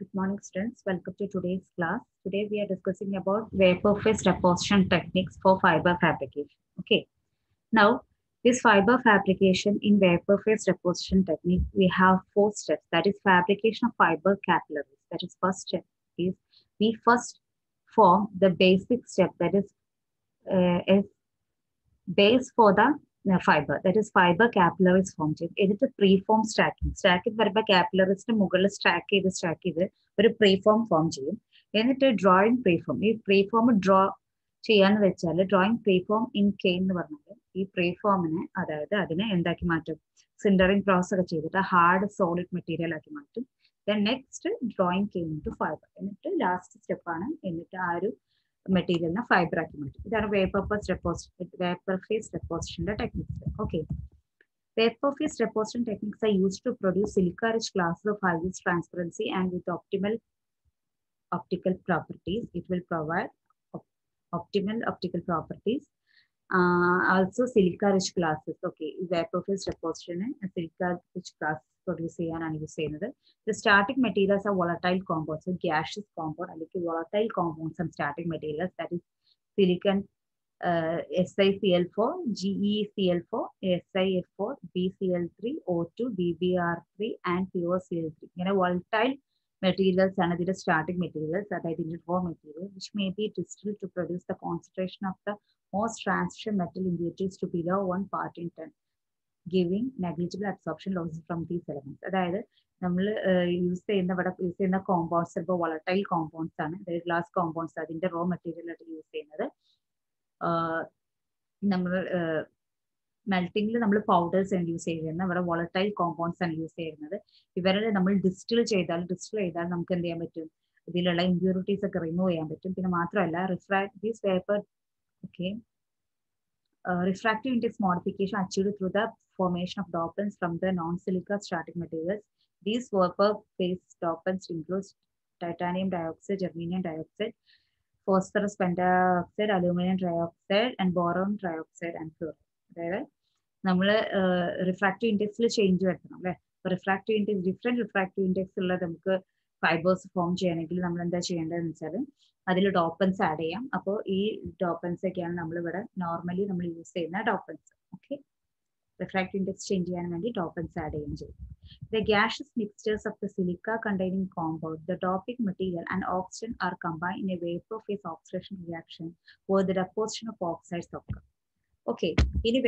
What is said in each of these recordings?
Good morning, students. Welcome to today's class. Today we are discussing about vapor phase deposition techniques for fiber fabrication. Okay. Now, this fiber fabrication in vapor phase deposition technique, we have four steps. That is fabrication of fiber capillaries. That is first step is we first form the basic step, that is base for the fiber, that is fiber capillaries form ചെയ്യും. എന്നിട്ട് preform stacking വരുമ്പോൾ കാപ്പിലറീസിന് മുകളിൽ stack ചെയ്ത് ഒരു preform form ചെയ്യും. എന്നിട്ട് drawing preform, ഈ preform draw ചെയ്യാന്ന് വെച്ചാൽ ഡ്രോയിങ് പ്രീഫോം ഇൻ കെ എന്ന് പറഞ്ഞാൽ ഈ പ്രീഫോമിനെ, അതായത് അതിനെ എന്താക്കി മാറ്റും, സിൻഡറിങ് പ്രോസസ് ഒക്കെ ചെയ്തിട്ട് ഹാർഡ് സോളിഡ് മെറ്റീരിയൽ ആക്കി മാറ്റും. ദെൻ നെക്സ്റ്റ് ഡ്രോയിങ് കെ ഇൻ ടു ഫൈബർ, എന്നിട്ട് ലാസ്റ്റ് സ്റ്റെപ്പാണ് എന്നിട്ട് ആ ഒരു മെറ്റീരിയലിനെ ഫൈബർ ആക്കി മാറ്റും. ഇതാണ് vapour phase deposition techniques. Okay. Vapor phase deposition techniques are used to produce silica-rich classes of highest transparency and with optimal optical properties. It will provide optimal optical properties. Also silica-rich classes. Okay, vapor phase deposition silica-rich classes produce ചെയ്യാനാണ് use ചെയ്യുന്നത്. The starting materials are volatile compounds, so gaseous compound അല്ലെങ്കിൽ volatile compounds and starting materials, that is silicon, SiCl4, GeCl4, SiF4, BCl3, O2, BBr3 and POCl3. ഇങ്ങനെ volatile materials ആണ് ഇതിന്റെ starting materials, അതായത് ഇതിന്റെ raw material, which may be distilled to produce the concentration of the most transition metal impurities to below 1 part in 10, giving negligible absorption losses from these elements. അതായത് നമ്മൾ use ചെയ്യുന്ന compounds ഇപ്പോൾ വളട്ടൈൽ compounds ആണ്, അതായത് glass compounds അതിന്റെ raw material ആയിട്ട് use ചെയ്യുന്നത്. നമ്മൾ മെൽറ്റിംഗിൽ നമ്മൾ പൗഡേഴ്സ് ആണ് യൂസ് ചെയ്യുന്നത്, ഇവിടെ വോളറ്റൈൽ കോമ്പൗണ്ട്സ് ആണ് യൂസ് ചെയ്യുന്നത്. ഇവരെ നമ്മൾ ഡിസ്റ്റിൽ ചെയ്താൽ നമുക്ക് എന്ത് ചെയ്യാൻ പറ്റും, ഇതിലുള്ള ഇമ്പ്യൂരിറ്റീസ് ഒക്കെ റിമൂവ് ചെയ്യാൻ പറ്റും. പിന്നെ മാത്രമല്ല this paper, okay, refractive index modification achieved through the formation of dopants from the non-silica starting materials. These vapor phase dopants include titanium dioxide, germanium dioxide, phosphorus pentaoxide, aluminum trioxide, and boron trioxide and fluoride. അതായത് നമ്മൾ refractive ഇൻഡെക്സിൽ change വരുത്തണം അല്ലേ. അപ്പോൾ refractive index, different refractive index ഉള്ള നമുക്ക് fibres form ചെയ്യണമെങ്കിൽ നമ്മൾ എന്താ ചെയ്യേണ്ടതെന്ന് വെച്ചാൽ അതിൽ ഡോപ്പൻസ് ആഡ് ചെയ്യാം. അപ്പോൾ ഈ ഡോപ്പൻസ് ഒക്കെയാണ് നമ്മളിവിടെ നോർമലി നമ്മൾ യൂസ് ചെയ്യുന്ന ഡോപ്പൻസ്. ഓക്കെ, റിഫ്രാക്റ്റീവ് ഇൻഡെക്സ് ചേഞ്ച് ചെയ്യാൻ വേണ്ടി ഡോപ്പൻസ് ആഡ് ചെയ്യുകയും ചെയ്യും. The gaseous mixtures of the silica containing compound, the doping material and oxygen are combined in a vapor phase oxidation reaction where the deposition of oxides occur. Okay, ഇനി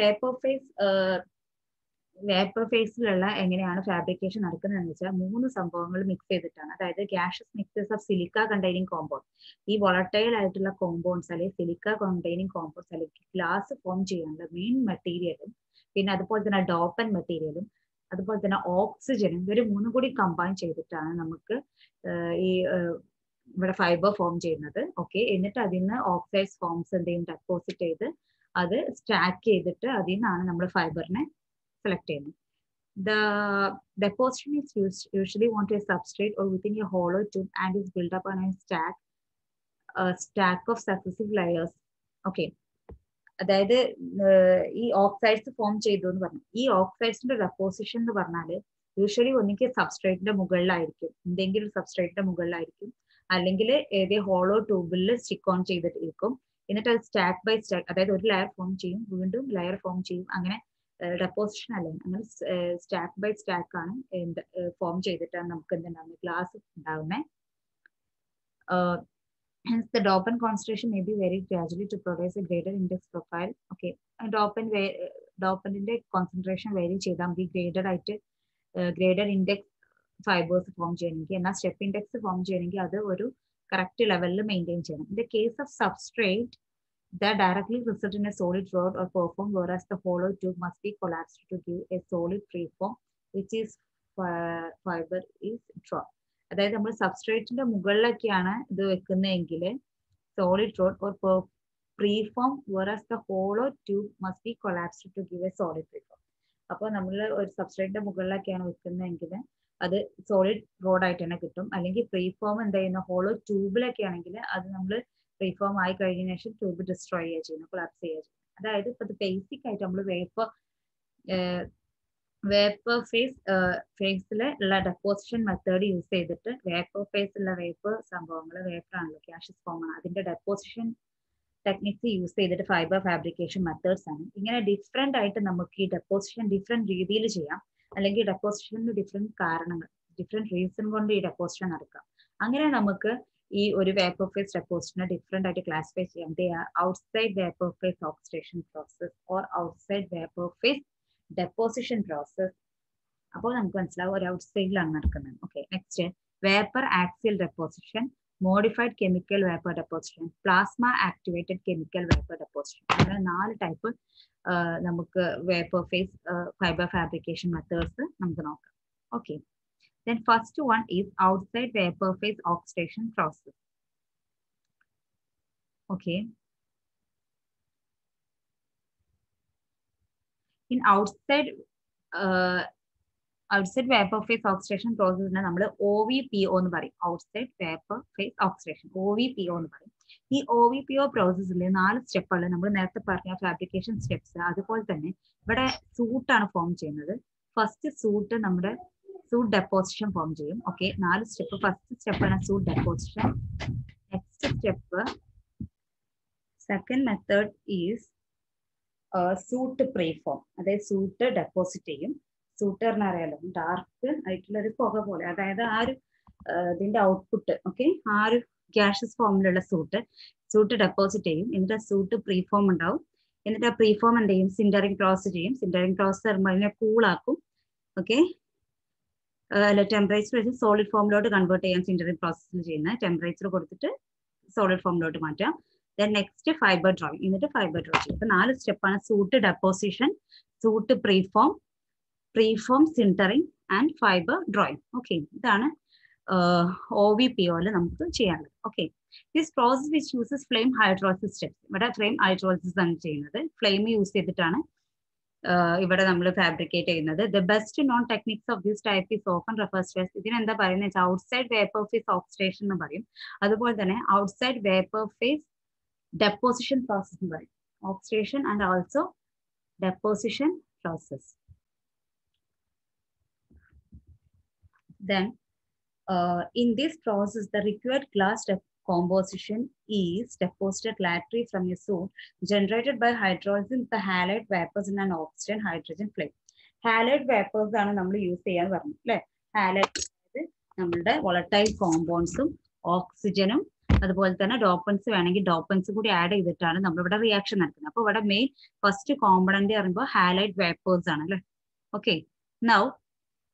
vapour ഫേസിലുള്ള എങ്ങനെയാണ് fabrication നടക്കുന്നതെന്ന് വെച്ചാൽ 3 സംഭവങ്ങൾ mix ചെയ്തിട്ടാണ്. അതായത് gaseous mixers of silica containing compound, ഈ volatile ആയിട്ടുള്ള compounds അല്ലെങ്കിൽ സിലിക്ക കണ്ടെയ്നിങ് കോമ്പൗണ്ട്സ് അല്ലെങ്കിൽ ഗ്ലാസ് ഫോം ചെയ്യാനുള്ള മെയിൻ മെറ്റീരിയലും, പിന്നെ അതുപോലെ തന്നെ ഡോപ്പൻ മെറ്റീരിയലും, അതുപോലെ തന്നെ ഓക്സിജനും, ഇവർ 3 കൂടി കമ്പൈൻ ചെയ്തിട്ടാണ് നമുക്ക് ഈ ഇവിടെ ഫൈബർ ഫോം ചെയ്യുന്നത്. ഓക്കെ, എന്നിട്ട് അതിൽ നിന്ന് ഓക്സൈഡ്സ് ഫോംസ് എന്തെങ്കിലും ഡെപ്പോസിറ്റ് ചെയ്ത് അത് സ്റ്റാക്ക് ചെയ്തിട്ട് അതിൽ നിന്നാണ് നമ്മൾ ഫൈബറിനെ സെലക്ട് ചെയ്യുന്നത്. The deposition is usually onto a substrate or within a hollow tube and is built up on a stack of successive layers. Okay, അതായത് ഈ ഓക്സൈഡ്സ് ഫോം ചെയ്തു എന്ന് പറഞ്ഞു. ഈ ഓക്സൈഡ്സിന്റെ ഡെപ്പോസിഷൻ എന്ന് പറഞ്ഞാൽ യൂഷ്വലി ഒന്നിക്ക് സബ്സ്ട്രേറ്റിന്റെ മുകളിലായിരിക്കും, എന്തെങ്കിലും സബ്സ്ട്രേറ്റിന്റെ മുകളിലായിരിക്കും, അല്ലെങ്കിൽ ഏതെങ്കിലും ഹോളോ ട്യൂബിൽ സ്റ്റിക്ക് ഓൺ ചെയ്തിട്ടിരിക്കും. എന്നിട്ട് അത് സ്റ്റാക്ക് ബൈ സ്റ്റാക്ക്, അതായത് ഒരു ലെയർ ഫോം ചെയ്യും, വീണ്ടും ലെയർ ഫോം ചെയ്യും, അങ്ങനെ ഡെപ്പോസിഷൻ അല്ല, അങ്ങനെ സ്റ്റാക്ക് ബൈ സ്റ്റാക്ക് ആണ് ഫോം ചെയ്തിട്ടാണ് നമുക്ക് എന്തുണ്ടാവുന്നത്, ഗ്ലാസ് ഉണ്ടാവുന്നത്. Hence, the dopant concentration may be varied gradually to produce a greater index profile. Okay, dopantന്റെ concentration vary ചെയ്താൽ മതി ഗ്രേഡഡ് ഇൻഡെക്സ് ഫൈബേഴ്സ് ഫോം ചെയ്യണമെങ്കിൽ. എന്നാൽ സ്റ്റെപ്പ് ഇൻഡെക്സ് ഫോം ചെയ്യണമെങ്കിൽ അത് ഒരു കറക്റ്റ് ലെവലിൽ മെയിൻറ്റെയിൻ ചെയ്യണം. In the case of substrate that directly result in a solid rod or perform, whereas the hollow tube must be collapsed to give a solid preform, which is fiber is drawn. അതായത് നമ്മൾ സബ്സ്ട്രേറ്റിന്റെ മുകളിലൊക്കെയാണ് ഇത് വെക്കുന്നതെങ്കിൽ solid rod or preform, whereas the hollow tube must be collapsed to give a solid preform. അപ്പോൾ നമ്മൾ ഒരു സബ്സ്ട്രേറ്റിന്റെ മുകളിലൊക്കെയാണ് വെക്കുന്നതെങ്കിൽ അത് സോളിഡ് റോഡായിട്ട് തന്നെ കിട്ടും. അല്ലെങ്കിൽ പ്രീഫോം എന്ത് ചെയ്യുന്ന ഹോളോ ട്യൂബിലൊക്കെ ആണെങ്കിൽ അത് നമ്മൾ പ്രീഫോം ആയി കഴിഞ്ഞതിന് ശേഷം ട്യൂബ് ഡിസ്ട്രോയ് ചെയ്യുക ചെയ്യുന്നു, കൊളാപ്സ് ചെയ്യുക ചെയ്യുന്നു. അതായത് ഇപ്പോൾ ബേസിക് ആയിട്ട് നമ്മൾ വേപ്പർ വേപ്പർ ഫേസിലുള്ള ഡെപ്പോസിഷൻ മെത്തേഡ് യൂസ് ചെയ്തിട്ട് വേപ്പർ ഫേസിലുള്ള വേപ്പർ സംഭവങ്ങൾ വേപ്പർ ആണല്ലോ ഗ്യാഷ്യസ് ഫോം ആണ് അതിന്റെ ഡെപ്പോസിഷൻ ടെക്നിക്സ് യൂസ് ചെയ്തിട്ട് ഫൈബർ ഫാബ്രിക്കേഷൻ മെത്തേഡ്സ് ആണ്. ഇങ്ങനെ ഡിഫറെന്റ് ആയിട്ട് നമുക്ക് ഈ ഡെപ്പോസിഷൻ ഡിഫറെന്റ് രീതിയിൽ ചെയ്യാം, അല്ലെങ്കിൽ ഡെപ്പോസിഷന് ഡിഫറെന്റ് കാരണങ്ങൾ ഡിഫറെന്റ് റീസൺ കൊണ്ട് ഈ ഡെപ്പോസിഷൻ നടക്കാം. അങ്ങനെ നമുക്ക് ഈ ഒരു വേപ്പർ ഫേസ് ഡെപ്പോസിഷനെ ഡിഫറെന്റ് ആയിട്ട് ക്ലാസിഫൈ ചെയ്യാം. They are outside vapour phase oxidation process or outside vapour face deposition process. അപ്പോൾ നമുക്ക് മനസ്സിലാവും ഒരു ഔട്ട്സൈഡിലാണ് നടക്കുന്നത്. Okay, next vapour axial deposition, modified chemical vapour deposition, plasma activated chemical vapour deposition. അങ്ങനെ 4 type നമുക്ക് vapour face fibre fabrication methods നമുക്ക് നോക്കാം. Okay, then first one is outside vapor phase oxidation process. Okay, in outside vapor phase oxidation process നെ നമ്മൾ OVPO എന്ന് പറയും. Outside vapour phase oxidation OVPO എന്ന് പറയും. ഈ OVPO പ്രോസസ്സിൽ 4 സ്റ്റെപ്പുകൾ നമ്മൾ നേരത്തെ പറഞ്ഞ ഫാബ്രിക്കേഷൻ സ്റ്റെപ്സ്. അതുപോലെ തന്നെ ഇവിടെ സൂട്ടാണ് ഫോം ചെയ്യുന്നത്. ഫസ്റ്റ് സൂട്ട് നമ്മുടെ സൂട്ട് ഡെപ്പോസിഷൻ ഫോം ചെയ്യും. Okay, 4 step. ഫസ്റ്റ് സ്റ്റെപ്പാണ് soot deposition. Next step second method is soot preform. അതായത് സൂട്ട് ഡെപ്പോസിറ്റ് ചെയ്യും. സൂട്ട് പറഞ്ഞാൽ അറിയാലോ, ഡാർക്ക് ആയിട്ടുള്ള ഒരു പുക പോലെ, അതായത് ആ ഒരു ഇതിന്റെ ഔട്ട്പുട്ട്. ഓക്കെ, ആ ഒരു ഗ്യാഷ്യസ് ഫോമിലുള്ള സൂട്ട് ഡെപ്പോസിറ്റ് ചെയ്യും. എന്നിട്ട് സൂട്ട് പ്രീഫോം ഉണ്ടാവും. എന്നിട്ട് ആ പ്രീഫോം എന്ത് ചെയ്യും, സിൻഡറിങ് പ്രോസസ് ചെയ്യും. സിൻഡറിങ് പ്രോസസ് പറയുമ്പോൾ അതിനെ കൂളാക്കും. ഓക്കെ, ടെമ്പറേച്ചർ വെച്ച് സോളിഡ് ഫോമിലോട്ട് കൺവേർട്ട് ചെയ്യാൻ സിൻഡറിങ് പ്രോസസ്സിൽ ചെയ്യുന്നത്. ടെമ്പറേച്ചർ കൊടുത്തിട്ട് സോളിഡ് ഫോമിലോട്ട് മാറ്റാം. Then next fibre drawing. എന്നിട്ട് ഫൈബർ ഡ്രോ ചെയ്യും. അപ്പൊ 4 സ്റ്റെപ്പാണ്: soot deposition, soot preform sintering and fibre drawing. Okay, ഇതാണ് OVPOയിൽ നമുക്ക് ചെയ്യാനുള്ളത്. Okay, this process which uses flame hydrolysis steps. ഇവിടെ ഫ്ലെയിം ഹൈഡ്രോളിസിസ് ആണ് ചെയ്യുന്നത്. ഫ്ലെയിം യൂസ് ചെയ്തിട്ടാണ് ഇവിടെ നമ്മൾ ഫാബ്രിക്കേറ്റ് ചെയ്യുന്നത്. The best known techniques of this type is often refers to ഇതിനെന്താ പറയുന്നത് വെച്ചാൽ ഔട്ട്സൈഡ് വേപ്പർ ഫേസ് ഓക്സിഡേഷൻ എന്ന് പറയും. അതുപോലെ തന്നെ outside vapour face deposition process എന്ന് പറയും. Oxidation and also deposition process. Then in this process the required glass composition is deposited laterally from a soot generated by hydrolysis the halide vapors in an oxygen hydrogen flame. Halide vapors ആണ് നമ്മൾ use ചെയ്യാൻ പറഞ്ഞു അല്ലേ. Halide നമ്മളുടെ volatile കോമ്പൗണ്ട്സും ഓക്സിജനും അതുപോലെ തന്നെ ഡോപ്പൻസ് വേണമെങ്കിൽ ഡോപ്പൻസ് കൂടി ആഡ് ചെയ്തിട്ടാണ് നമ്മളിവിടെ റിയാക്ഷൻ നടക്കുന്നത്. അപ്പോൾ ഇവിടെ മെയിൻ ഫസ്റ്റ് കോമ്പണന്റ് പറയുമ്പോൾ ഹാലൈഡ് വേപ്പേഴ്സ് ആണ് അല്ലേ. ഓക്കെ, നൗ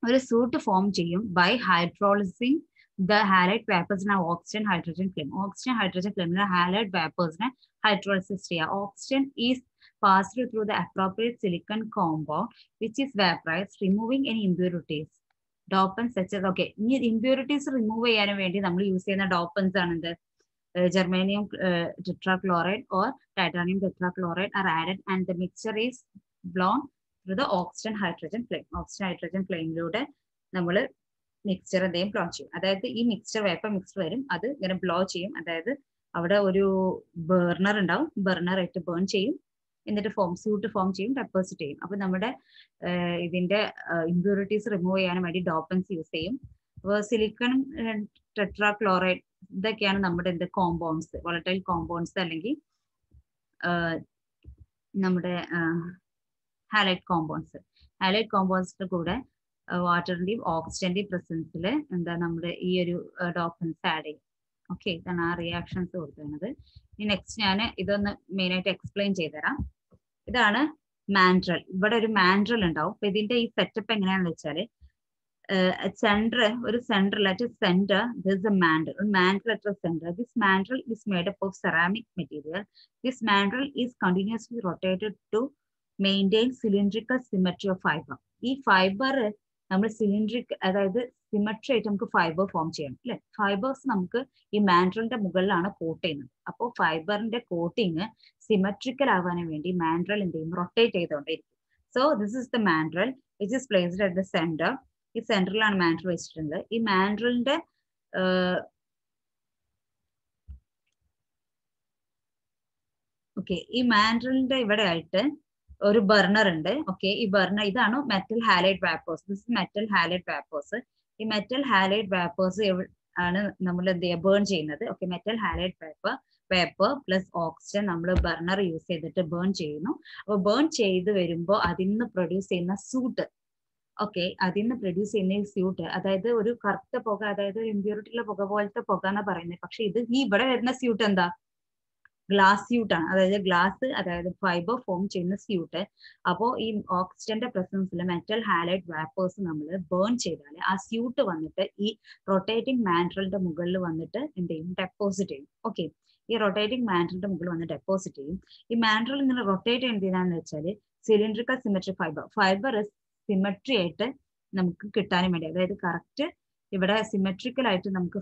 ഒരു സൂട്ട് ഫോം ചെയ്യും ബൈ ഹൈഡ്രോളിസിങ് ദ ഹാലൈഡ് വേപ്പേഴ്സിനെ oxygen hydrogen flame. Oxygen hydrogen ഫ്ലെയിമിനെ ഹാലൈഡ് വേപ്പേഴ്സിനെ ഹൈഡ്രോളിസിസ് ചെയ്യുക. Oxygen is passed through the appropriate silicon compound which is vaporised removing any impurities dopants such. Okay, ഇനി impurities remove ചെയ്യാൻ വേണ്ടി നമ്മൾ use ചെയ്യുന്ന dopants ആണ് എന്ത്, germanium tetrachloride or titanium tetrachloride are added and the mixture is blown through the oxygen hydrogen flame. Oxygen hydrogen ഫ്ലെയിമിലൂടെ നമ്മൾ mixture എന്തെങ്കിലും ബ്ലോ ചെയ്യും. അതായത് ഈ മിക്സ്ചർ വേപ്പർ മിക്സ്ചർ വരും, അത് ഇങ്ങനെ ബ്ലോ ചെയ്യും. അതായത് അവിടെ ഒരു ബേർണർ ഉണ്ടാവും, ബേർണർ ആയിട്ട് ബേൺ ചെയ്യും. എന്നിട്ട് സൂട്ട് ഫോം ചെയ്യും, ഡെപ്പോസിറ്റ് ചെയ്യും. അപ്പൊ നമ്മുടെ ഇതിന്റെ ഇമ്പ്യൂരിറ്റീസ് റിമൂവ് ചെയ്യാൻ വേണ്ടി ഡോപ്പൻസ് യൂസ് ചെയ്യും. സിലിക്കൺ ടെട്രാക്ലോറൈഡ് ഇതൊക്കെയാണ് നമ്മുടെ എന്ത് കോമ്പൗണ്ട്സ്, വോളറ്റൈൽ കോമ്പൗണ്ട്സ് അല്ലെങ്കിൽ നമ്മുടെ ഹാലൈഡ് കോമ്പൗണ്ട്സ്. ഹാലൈഡ് കോമ്പൗണ്ട്സിന്റെ കൂടെ വാട്ടറിന്റെയും ഓക്സിജന്റെയും പ്രസൻസിൽ എന്താ നമ്മുടെ ഈ ഒരു ഡോപ്പൻസ് ആഡ് ചെയ്യും. ഓക്കെ, ഇതാണ് ആ റിയാക്ഷൻസ് കൊടുക്കുന്നത്. ഇനി നെക്സ്റ്റ് ഞാൻ ഇതൊന്ന് മെയിൻ ആയിട്ട് എക്സ്പ്ലെയിൻ ചെയ്തുതരാം. ഇതാണ് മാൻഡ്രൽ. ഇവിടെ ഒരു മാൻഡ്രൽ ഉണ്ടാവും. അപ്പൊ ഇതിന്റെ ഈ സെറ്റപ്പ് എങ്ങനെയാണെന്ന് വെച്ചാല് ഒരു സെന്ററിൽ at a center there is a mandrel. A mandrel at a center. This mandrel is made up of ceramic material. This mandrel is continuously rotated to maintain cylindrical symmetry of fiber. ഈ fibre നമ്മൾ സിലിണ്ടറിക്, അതായത് symmetry ആയിട്ട് നമുക്ക് fibre form ചെയ്യണം അല്ലെ. Fibres നമുക്ക് ഈ മാൻഡ്രലിന്റെ മുകളിലാണ് കോട്ട് ചെയ്യുന്നത്. അപ്പോൾ ഫൈബറിന്റെ കോട്ടിങ് സിമെട്രിക്കൽ ആവാൻ വേണ്ടി മാൻഡ്രൽ എന്ത് ചെയ്യും, റൊട്ടേറ്റ് ചെയ്തുകൊണ്ടേയിരിക്കും. So this is the mandrel which is placed at the centre. ഈ സെന്ററിലാണ് മാൻഡ്രൽ വെച്ചിട്ടുള്ളത്. ഈ മാൻഡ്രലിന്റെ ഈ മാൻഡ്രലിന്റെ ഇവിടെ ആയിട്ട് ഒരു ബർണർ ഉണ്ട്. ഓക്കെ, ഈ ബർണർ ഇതാണ് metal halide vapours. This metal halide vapours. ഈ മെറ്റൽ ഹാലൈഡ് വേപ്പേഴ്സ് ആണ് നമ്മൾ എന്ത് ചെയ്യുക, ബേൺ ചെയ്യുന്നത്. Okay, metal halide vapour plus oxygen നമ്മൾ ബർണർ യൂസ് ചെയ്തിട്ട് ബേൺ ചെയ്യുന്നു. അപ്പോൾ ബേൺ ചെയ്ത് വരുമ്പോൾ അതിൽ നിന്ന് പ്രൊഡ്യൂസ് ചെയ്യുന്ന സൂട്ട്, ഓക്കെ, അതിൽ നിന്ന് പ്രൊഡ്യൂസ് ചെയ്യുന്ന ഈ സ്യൂട്ട്, അതായത് ഒരു കറുത്ത പുക, അതായത് ഒരു ഇമ്പ്യൂരിറ്റിയുള്ള പുക പോലത്തെ പുക എന്നാ പറയുന്നത്. പക്ഷെ ഇത് ഈ ഇവിടെ വരുന്ന സ്യൂട്ട് എന്താ, ഗ്ലാസ് സ്യൂട്ട് ആണ്. അതായത് ഗ്ലാസ്, അതായത് ഫൈബർ ഫോം ചെയ്യുന്ന സ്യൂട്ട്. അപ്പോൾ ഈ ഓക്സിജന്റെ പ്രസൻസിൽ മെറ്റൽ ഹാലൈഡ് വേപ്പേഴ്സ് നമ്മൾ ബേൺ ചെയ്താൽ ആ സ്യൂട്ട് വന്നിട്ട് ഈ റൊട്ടേറ്റിംഗ് മാൻട്രലിന്റെ മുകളിൽ വന്നിട്ട് എന്ത് ചെയ്യും, ഡെപ്പോസിറ്റ് ചെയ്യും. ഓക്കെ, ഈ റൊട്ടേറ്റിംഗ് മാൻട്രലിന്റെ മുകളിൽ വന്ന് ഡെപ്പോസിറ്റ് ചെയ്യും. ഈ മാൻട്രൽ ഇങ്ങനെ റൊട്ടേറ്റ് എന്തിനാന്ന് വെച്ചാൽ സിലിണ്ടറിക്കൽ സിമെട്രി ഫൈബർ സിമെട്രി ആയിട്ട് നമുക്ക് കിട്ടാനും വേണ്ടി, അതായത് കറക്റ്റ് ഇവിടെ സിമെട്രിക്കൽ ആയിട്ട് നമുക്ക്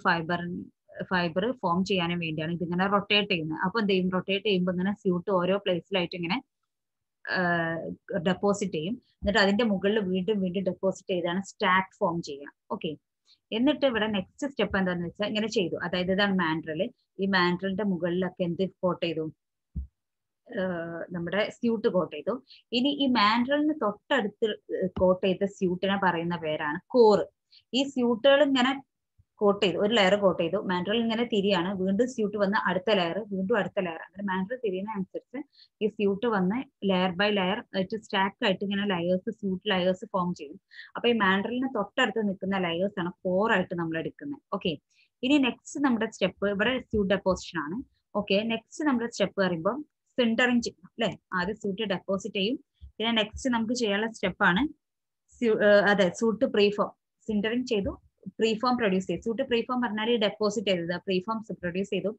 ഫൈബർ ഫോം ചെയ്യാനും വേണ്ടിയാണ് ഇതിങ്ങനെ റൊട്ടേറ്റ് ചെയ്യുന്നത്. അപ്പൊ എന്ത് ചെയ്യും, റൊട്ടേറ്റ് ചെയ്യുമ്പോൾ ഇങ്ങനെ സ്യൂട്ട് ഓരോ പ്ലേസിലായിട്ട് ഇങ്ങനെ ഡെപ്പോസിറ്റ് ചെയ്യും. എന്നിട്ട് അതിന്റെ മുകളിൽ വീണ്ടും വീണ്ടും ഡെപ്പോസിറ്റ് ചെയ്താണ് സ്റ്റാക്ക് ഫോം ചെയ്യുക. ഓക്കെ, എന്നിട്ട് ഇവിടെ നെക്സ്റ്റ് സ്റ്റെപ്പ് എന്താന്ന് വെച്ചാൽ ഇങ്ങനെ ചെയ്തു. അതായത് ഇതാണ് മാൻട്രൽ. ഈ മാൻട്രലിന്റെ മുകളിലൊക്കെ എന്ത് കോട്ട് ചെയ്തു, നമ്മുടെ സ്യൂട്ട് കോട്ട് ചെയ്തു. ഇനി ഈ മാൻട്രലിന് തൊട്ടടുത്ത് കോട്ട് ചെയ്ത സ്യൂട്ടിനെ പറയുന്ന പേരാണ് കോർ. ഈ സ്യൂട്ടുകൾ ഇങ്ങനെ കോട്ട് ചെയ്തു, ഒരു ലെയർ കോട്ട് ചെയ്തു, മാൻട്രൽ ഇങ്ങനെ തിരിയാണ്, വീണ്ടും സ്യൂട്ട് വന്ന് അടുത്ത ലെയർ, വീണ്ടും അടുത്ത ലെയർ, അങ്ങനെ മാൻട്രൽ തിരിയുന്ന അനുസരിച്ച് ഈ സ്യൂട്ട് വന്ന് ലെയർ ബൈ ലെയർ ആയിട്ട് സ്റ്റാക്ക് ആയിട്ട് ഇങ്ങനെ ലെയേഴ്സ്, സ്യൂട്ട് ലെയേഴ്സ് ഫോം ചെയ്യും. അപ്പൊ ഈ മാൻട്രലിന് തൊട്ടടുത്ത് നിൽക്കുന്ന ലെയേഴ്സ് ആണ് കോർ ആയിട്ട് നമ്മൾ എടുക്കുന്നത്. ഓക്കെ, ഇനി നെക്സ്റ്റ് നമ്മുടെ സ്റ്റെപ്പ് ഇവിടെ സ്യൂട്ട് ഡെപ്പോസിഷൻ ആണ്. ഓക്കെ, നെക്സ്റ്റ് നമ്മുടെ സ്റ്റെപ്പ് പറയുമ്പോൾ സിൻറ്ററിങ് ചെയ്യും അല്ലെ. ആദ്യം സ്യൂട്ട് ഡെപ്പോസിറ്റ് ചെയ്യും. പിന്നെ നെക്സ്റ്റ് നമുക്ക് ചെയ്യാനുള്ള സ്റ്റെപ്പാണ് അതെ സ്യൂട്ട് പ്രീഫോം. സിൻറ്ററിങ് ചെയ്തു, പ്രീഫോം പ്രൊഡ്യൂസ് ചെയ്തു. സ്യൂട്ട് പ്രീഫോം പറഞ്ഞാൽ ഡെപ്പോസിറ്റ് ചെയ്തത്, പ്രീഫോം പ്രൊഡ്യൂസ് ചെയ്തു.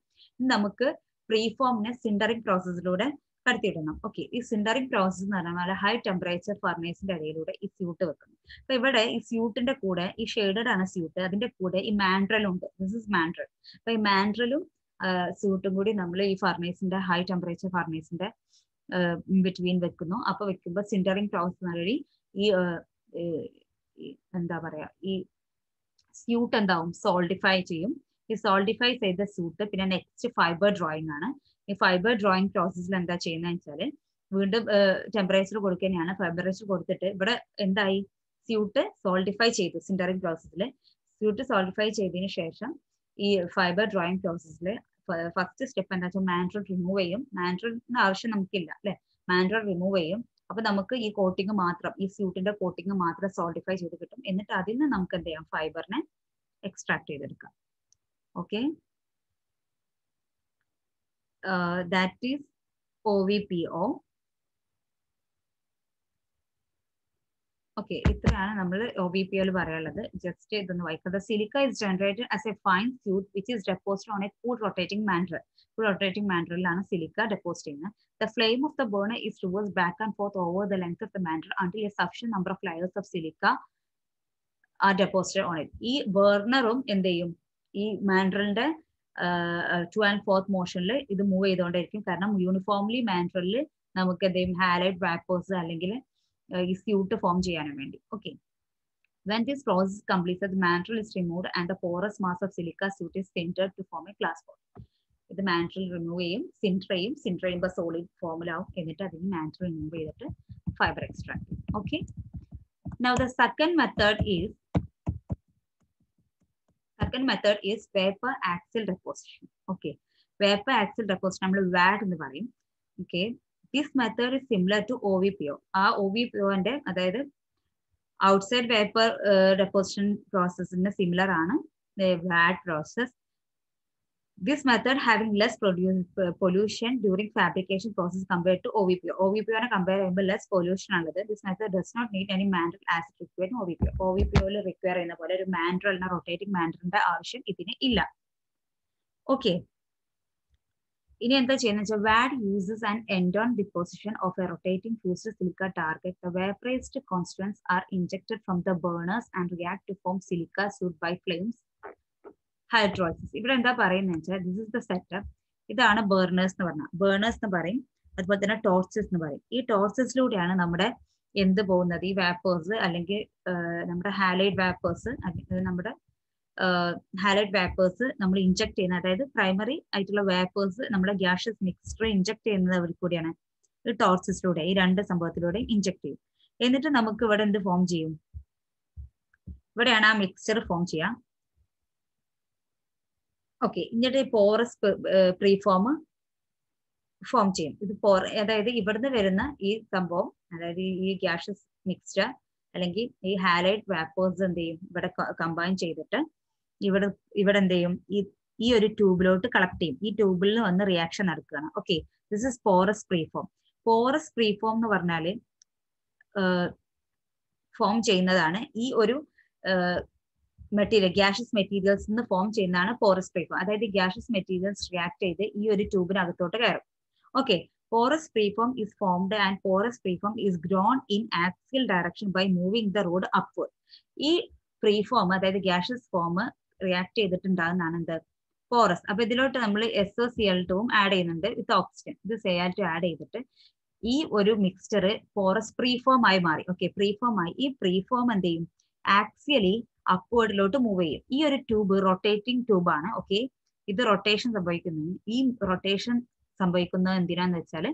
നമുക്ക് പ്രീഫോമിനെ സിൻറ്ററിങ് പ്രോസസ്സിലൂടെ കടത്തിയിടണം. ഓക്കെ, ഈ സിൻറ്ററിങ് പ്രോസസ് എന്ന് പറഞ്ഞാൽ ഹൈ ടെമ്പറേച്ചർ ഫർണേസിന്റെ ഇടയിലൂടെ ഈ സ്യൂട്ട് വെക്കുന്നു. അപ്പൊ ഇവിടെ ഈ സ്യൂട്ടിന്റെ കൂടെ ഈ ഷെയ്ഡഡ് ആണ് സ്യൂട്ട്, അതിന്റെ കൂടെ ഈ മാൻട്രലും ഉണ്ട്. This is mandrel. അപ്പൊ ഈ മാൻട്രലും സ്യൂട്ടും കൂടി നമ്മൾ ഈ ഫർണേസിന്റെ ഹൈ ടെമ്പറേച്ചർ ഫർണേസിന്റെ ബിറ്റ്വീൻ വെക്കുന്നു. അപ്പൊ വെക്കുമ്പോൾ സിൻറ്ററിങ് പ്രോസസ് വഴി ഈ എന്താ പറയാ, ഈ സ്യൂട്ട് എന്താവും, സോൾഡിഫൈ ചെയ്യും. ഈ സോൾഡിഫൈ ചെയ്ത സ്യൂട്ട് പിന്നെ നെക്സ്റ്റ് ഫൈബർ ഡ്രോയിങ് ആണ്. ഈ ഫൈബർ ഡ്രോയിങ് പ്രോസസ്സിൽ എന്താ ചെയ്യുന്നത് വെച്ചാൽ വീണ്ടും ടെമ്പറേച്ചർ കൊടുക്കുന്നതാണ്. ടെമ്പറേച്ചർ കൊടുത്തിട്ട് ഇവിടെ എന്തായി, സ്യൂട്ട് സോൾഡിഫൈ ചെയ്തു. സിൻറ്ററിങ് പ്രോസസ്സിൽ സ്യൂട്ട് സോൾഡിഫൈ ചെയ്തതിന് ശേഷം ഈ ഫൈബർ ഡ്രോയിങ് പ്രോസസ്സിൽ ഫസ്റ്റ് സ്റ്റെപ്പ് എന്താ വെച്ചാൽ മാൻട്രൽ റിമൂവ് ചെയ്യും. മാൻട്രലിന്റെ ആവശ്യം നമുക്കില്ല അല്ലെ, മാൻട്രൽ റിമൂവ് ചെയ്യും. അപ്പൊ നമുക്ക് ഈ കോട്ടിങ് മാത്രം, ഈ സ്യൂട്ടിന്റെ കോട്ടിങ് മാത്രം സോൾഡിഫൈ ചെയ്ത് കിട്ടും. എന്നിട്ട് അതിൽ നിന്ന് നമുക്ക് എന്ത് ചെയ്യാം, ഫൈബറിനെ എക്സ്ട്രാക്ട് ചെയ്തെടുക്കാം. Okay, that is OVPO. Okay, ഇത്രയാണ് നമ്മൾ OVPO പറയാനുള്ളത്. ജസ്റ്റ് ഇതൊന്ന് വായിക്കുക. Silica is generated as a fine soot which is deposited on a cool rotating mandrel. Cool rotating മാൻട്രലിലാണ് സിലിക്ക ഡെപ്പോസിറ്റ് ചെയ്യുന്നത്. The flame of the burner is towards back and forth over the length of the mandrel until a sufficient number of layers of silica are deposited on it. ഈ ബർണറും എന്ത് ചെയ്യും, ഈ മാൻട്രലിന്റെ 2 and 4th മോഷനിൽ ഇത് move ചെയ്തുകൊണ്ടിരിക്കും. കാരണം uniformly മാൻട്രലിൽ നമുക്ക് എന്ത് ചെയ്യും, ഹാലൈഡ് വേപ്പേഴ്സ് അല്ലെങ്കിൽ ഈ സ്യൂട്ട് ഫോം ചെയ്യാനും വേണ്ടി. Okay, when this process is completed, the mantle is removed and the porous mass of silica suit is sintered to form a glass ball. ഇത് മാൻട്രൽ റിമൂവ് ചെയ്യും, സിൻറ്റർ ചെയ്യുമ്പോൾ സോളിഡ് ഫോമിലാവും. എന്നിട്ട് അതിന് മാൻട്രൽ റിമൂവ് ചെയ്തിട്ട് ഫൈബർ എക്സ്ട്രാക്ട് ചെയ്യും. Okay, now the second method is vapor axial deposition. Okay, vapor axial deposition നമ്മൾ VAD എന്ന് പറയും. Okay, this method is similar to OVPO. ആ OVPOന്റെ അതായത് outside vapor deposition processന് സിമിലർ ആണ് VAD process. This method having less pollution during fabrication process compared to OVPO. OVPO compare ചെയ്യുമ്പോൾ less pollution ഉള്ളത്. This method does not need any mantle as it required in OVPO. OVPO require ചെയ്യുന്ന പോലെ ഒരു മാൻട്രലിന് rotating മാൻട്രലിന്റെ ആവശ്യം ഇതിന് ഇല്ല. Okay, ഇനി എന്താ ചെയ്യുന്നത് വെച്ചാൽ VAD uses an end-on deposition of a rotating fused silica target. The vaporized constituents are injected from the burners and react to form silica soot by flames. Hydrolysis. ഇവിടെ എന്താ പറയുന്നത് വെച്ചാൽ ദിസ് ഇസ് ദ സെറ്റപ്പ്. ഇതാണ് Berners എന്ന് പറഞ്ഞാൽ, Berners എന്ന് പറയും. അതുപോലെ തന്നെ ടോർച്ചസ് എന്ന് പറയും. ഈ ടോർച്ചസിലൂടെയാണ് നമ്മുടെ എന്ത് പോകുന്നത്, ഈ വേപ്പേഴ്സ് അല്ലെങ്കിൽ നമ്മുടെ ഹാലൈഡ് വേപ്പേഴ്സ്, നമ്മുടെ ഹാലൈഡ് വേപ്പേഴ്സ് നമ്മൾ ഇൻജെക്ട് ചെയ്യുന്നത്. അതായത് പ്രൈമറി ആയിട്ടുള്ള വേപ്പേഴ്സ് നമ്മുടെ ഗ്യാഷ്യസ് മിക്സ്ചർ ഇൻജെക്ട് ചെയ്യുന്നത് അവർ കൂടിയാണ് ഈ ടോർസിസിലൂടെ ഈ രണ്ട് സംഭവത്തിലൂടെ ഇഞ്ചെക്ട് ചെയ്യും. എന്നിട്ട് നമുക്ക് ഇവിടെ എന്ത് ഫോം ചെയ്യും? ഇവിടെയാണ് ആ മിക്സ്ചർ ഫോം ചെയ്യാം. ഓക്കെ, എന്നിട്ട് പോറസ് പ്രീഫോം ഫോം ചെയ്യും. ഇത് അതായത് ഇവിടുന്ന് വരുന്ന ഈ സംഭവം, അതായത് ഈ ഗ്യാഷസ് മിക്സ്ചർ അല്ലെങ്കിൽ ഈ ഹാലൈഡ് വാപ്പോഴ്സ് എന്ത് ചെയ്യും? ഇവിടെ കമ്പൈൻ ചെയ്തിട്ട് ഇവിടെ എന്ത് ചെയ്യും? ഈ ഒരു ട്യൂബിലോട്ട് കളക്ട് ചെയ്യും. ഈ ട്യൂബിൽ വന്ന് റിയാക്ഷൻ നടക്കുകയാണ്. Okay, this is porous preform. Porous preform എന്ന് പറഞ്ഞാല് ഫോം ചെയ്യുന്നതാണ് ഈ ഒരു മെറ്റീരിയൽ, ഗ്യാഷസ് മെറ്റീരിയൽസ് നിന്ന് ഫോം ചെയ്യുന്നതാണ് പോറസ് പ്രീഫോം. അതായത് ഗ്യാഷസ് മെറ്റീരിയൽസ് റിയാക്ട് ചെയ്ത് ഈ ഒരു ട്യൂബിനകത്തോട്ട് കയറും. Okay, porous preform is formed and porous preform is grown in axial direction by moving the rod upward. ഈ പ്രീഫോം അതായത് ഗ്യാഷസ് ഫോം റിയാക്ട് ചെയ്തിട്ടുണ്ടാകുന്നതാണ് എന്ത്? പോറസ്. അപ്പൊ ഇതിലോട്ട് നമ്മൾ SOCl2 ആഡ് ചെയ്യുന്നുണ്ട് വിത്ത് ഓക്സിജൻ. ഇത് Cl2 ആഡ് ചെയ്തിട്ട് ഈ ഒരു മിക്സ്ചർ പോറസ് പ്രീഫോം ആയി മാറി. ഓക്കെ, പ്രീഫോം ആയി. ഈ പ്രീഫോം എന്ത് ചെയ്യും? ആക്സിയലി അപ്വേർഡിലോട്ട് മൂവ് ചെയ്യും. ഈ ഒരു ട്യൂബ് റൊട്ടേറ്റിംഗ് ട്യൂബാണ്. ഓക്കെ, ഇത് റൊട്ടേഷൻ സംഭവിക്കുന്നു. ഈ റൊട്ടേഷൻ സംഭവിക്കുന്നത് എന്തിനാന്ന് വെച്ചാൽ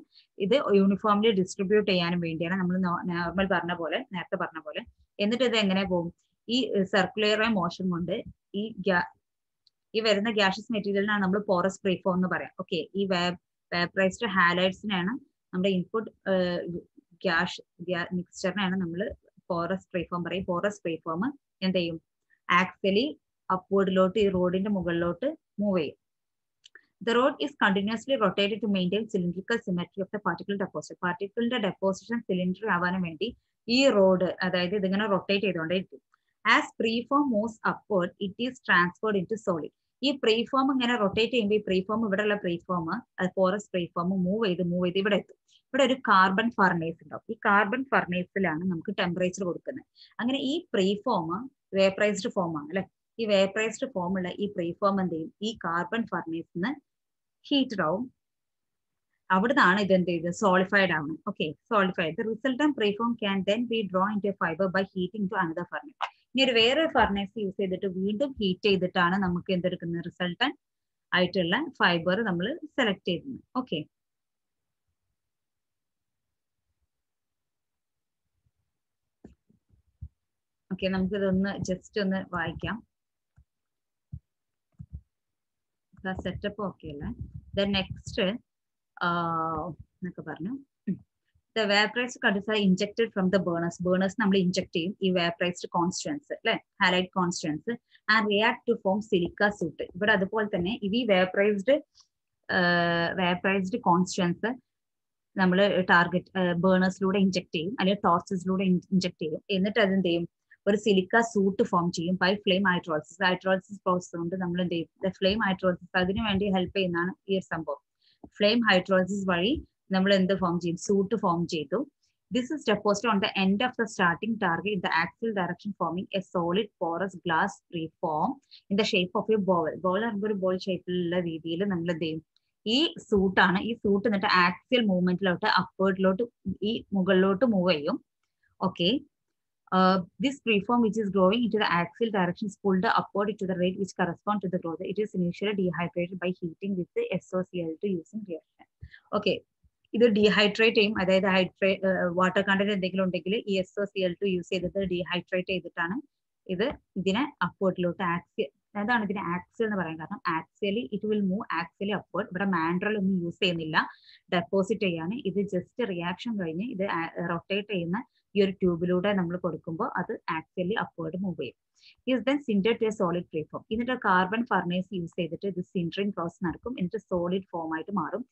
ഇത് യൂണിഫോംലി ഡിസ്ട്രിബ്യൂട്ട് ചെയ്യാനും വേണ്ടിയാണ്. നമ്മൾ നോർമൽ പറഞ്ഞ പോലെ, നേരത്തെ പറഞ്ഞ പോലെ. എന്നിട്ട് ഇത് എങ്ങനെ പോകും? ഈ സർക്കുലർ മോഷൻ കൊണ്ട് ഈ വരുന്ന ഗ്യാഷസ് മെറ്റീരിയലിനാണ് നമ്മൾ പോറസ് പ്രീഫോം എന്ന് പറയാം. ഓക്കെ, ഈ വേപ്പറൈസ്ഡ് ഹാലൈഡ്സിനാണ് നമ്മുടെ ഇൻപുട്ട് മിക്സ്ചറിനാണ് നമ്മൾ പോറസ് പ്രീഫോം പറയും. പോറസ് പ്രീഫോം എന്ത് ചെയ്യും? ആക്ച്വലി അപ്വേർഡിലോട്ട് ഈ റോഡിന്റെ മുകളിലോട്ട് മൂവ് ചെയ്യും. The rod is continuously rotated to maintain cylindrical symmetry of the particle deposit. പാർട്ടിക്കിളിന്റെ ഡെപ്പോസിഷൻ സിലിണ്ടർ ആവാനും വേണ്ടി ഈ റോഡ്, അതായത് ഇതിങ്ങനെ റൊട്ടേറ്റ് ചെയ്തുകൊണ്ടേയിരിക്കും. As preform moves upward it is transferred into solid. ഈ പ്രീഫോം ഇങ്ങനെ റൊട്ടേറ്റ് ചെയ്യുമ്പോൾ ഈ പ്രീഫോം, ഇവിടെയുള്ള പ്രീഫോം, പോറസ് പ്രീഫോം മൂവ് ചെയ്ത് ഇവിടെ എത്തും. ഇവിടെ ഒരു കാർബൺ ഫർണേസ് ഉണ്ടാവും. ഈ കാർബൺ ഫർണേസിലാണ് നമുക്ക് ടെമ്പറേച്ചർ കൊടുക്കുന്നത്. അങ്ങനെ ഈ പ്രീഫോം വേപ്പറൈസ്ഡ് ഫോം ആണ് അല്ലെ. ഈ വേപ്പറൈസ്ഡ് ഫോമുള്ള ഈ പ്രീഫോം എന്ത് ചെയ്യും? ഈ കാർബൺ ഫർണേസിന് ഹീറ്റഡ് ആവും. അവിടുന്നാണ് ഇത് എന്ത് ചെയ്ത് സോളിഫൈഡ് ആവുന്നത്. Okay, solidified. The resultant preform can then be drawn into a fibre by heating to another furnace. ഇനി ഒരു വേറെ ഫർണേസ് യൂസ് ചെയ്തിട്ട് വീണ്ടും ഹീറ്റ് ചെയ്തിട്ടാണ് നമുക്ക് എന്തെടുക്കുന്നത്? റിസൾട്ടന്റ് ആയിട്ടുള്ള ഫൈബർ നമ്മൾ സെലക്ട് ചെയ്യുന്നത്. ഓക്കെ, ഓക്കെ, നമുക്കിതൊന്ന് ജസ്റ്റ് ഒന്ന് വായിക്കാം. സെറ്റപ്പ് ഓക്കെ അല്ലേ? ദെൻ നെക്സ്റ്റ് എന്നൊക്കെ പറഞ്ഞു. The vaporized condenser are injected from the burners. Burners നമ്മൾ ഇഞ്ചെക്ട് ചെയ്യും ഈ vaporized constituents അല്ലെ, halide constituents, and react to form silica soot. ഇവിടെ അതുപോലെ തന്നെ ഈ vaporized കോൺസ്റ്റുവൻസ് നമ്മൾ ടാർഗറ്റ് ബേണേഴ്സിലൂടെ ഇഞ്ചെക്ട് ചെയ്യും, അല്ലെങ്കിൽ ടോർച്ചസിലൂടെ ഇഞ്ചെക്ട് ചെയ്യും. എന്നിട്ട് അതെന്ത് ചെയ്യും? ഒരു സിലിക്ക സൂട്ട് ഫോം ചെയ്യും by flame hydrolysis. Hydrolysis process കൊണ്ട് നമ്മൾ എന്ത് ചെയ്യും? ഫ്ലെയിം ഹൈഡ്രോളിസിസ് അതിനു വേണ്ടി ഹെൽപ്പ് ചെയ്യുന്നതാണ് ഈ ഒരു സംഭവം. ഫ്ലെയിം ഹൈഡ്രോളിസിസ് വഴി നമ്മൾ എന്ത് ഫോം ചെയ്യും? സൂട്ട് ഫോം ചെയ്തു. This is deposited on the end of the starting target in the axial direction, forming a solid porous glass preform in the shape of a bowl. Bowl ഒരു ball ഷേപ്പിലുള്ള രീതിയിൽ നമ്മൾ എന്ത് ചെയ്യും? ഈ സൂട്ടാണ്. ഈ സൂട്ട് എന്നിട്ട് ആക്സിയൽ മൂവ്മെന്റിലോട്ട് അപ്വേർഡിലോട്ട് ഈ മുകളിലോട്ട് മൂവ് ചെയ്യും. Okay, this preform which is growing into the axial direction is pulled upward to the rate which correspond to the growth. It is initially dehydrated by heating with the SOCl2 using reaction. Okay, ഇത് dehydrate ചെയ്യും. അതായത് water content എന്തെങ്കിലും ഉണ്ടെങ്കിൽ ഈ SOCl2 use ചെയ്തിട്ട് dehydrate ചെയ്തിട്ടാണ് ഇതിനെ അപ്വേർഡിലോട്ട് അതാണ് ഇതിനെ ആക്സിയൽ എന്ന് പറയാൻ കാരണം. Axially it will move axially upward. ഇവിടെ മാൻഡ്രൽ ഒന്നും യൂസ് ചെയ്യുന്നില്ല ഡെപ്പോസിറ്റ് ചെയ്യാണ്. ഇത് ജസ്റ്റ് റിയാക്ഷൻ കഴിഞ്ഞ് ഇത് റൊട്ടേറ്റ് ചെയ്യുന്ന ഈ ഒരു ട്യൂബിലൂടെ നമ്മൾ കൊടുക്കുമ്പോൾ അത് ആക്സിയലി അപ്വേർഡ് മൂവ് ചെയ്യും. is then sintered to a solid preform. എന്നിട്ട് കാർബൺ ഫർണേസ് യൂസ് ചെയ്തിട്ട് ഇത് സിൻറ്ററിങ് പ്രോസസ് നടക്കും. എന്നിട്ട് സോളിഡ് ഫോം ആയിട്ട് മാറും.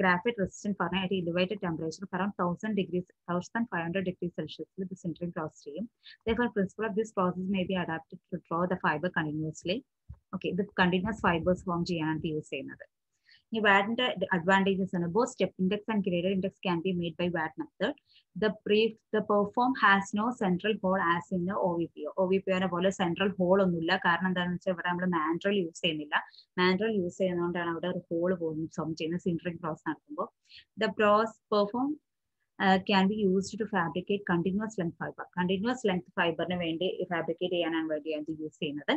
Graphite resistant furnace at elevated temperature around 1500 degrees Celsius ഇത് സിൻറ്ററിങ് പ്രോസസ് ചെയ്യും. Therefore, principle of this process may be adapted to draw the fiber continuously. Okay, ഇത് continuous fibres form ചെയ്യാനാണ് ഇത് use ചെയ്യുന്നത്. ഈ വാറ്റിന്റെ അഡ്വാൻറ്റേജസ് ആണ്. Both step index and graded index can be made by VAD method. The perform has no central hole as in the OVPO. OVPO പോലെ central whole ഒന്നുമില്ല. കാരണം എന്താണെന്ന് വെച്ചാൽ ഇവിടെ നമ്മൾ മാൻഡ്രൽ യൂസ് ചെയ്യുന്നില്ല. മാൻഡ്രൽ യൂസ് ചെയ്യുന്നതുകൊണ്ടാണ് അവിടെ ഒരു ഹോൾ പോകും ഫോം ചെയ്യുന്നത് സിൻറ്ററിങ് പ്രോസസ് നടത്തുമ്പോൾ. The perform can be used to fabricate continuous length fiber. Continuous length ഫൈബറിന് വേണ്ടി ഫാബ്രിക്കേറ്റ് ചെയ്യാനാണ് വേണ്ടിയാണ് ഇത് യൂസ് ചെയ്യുന്നത്.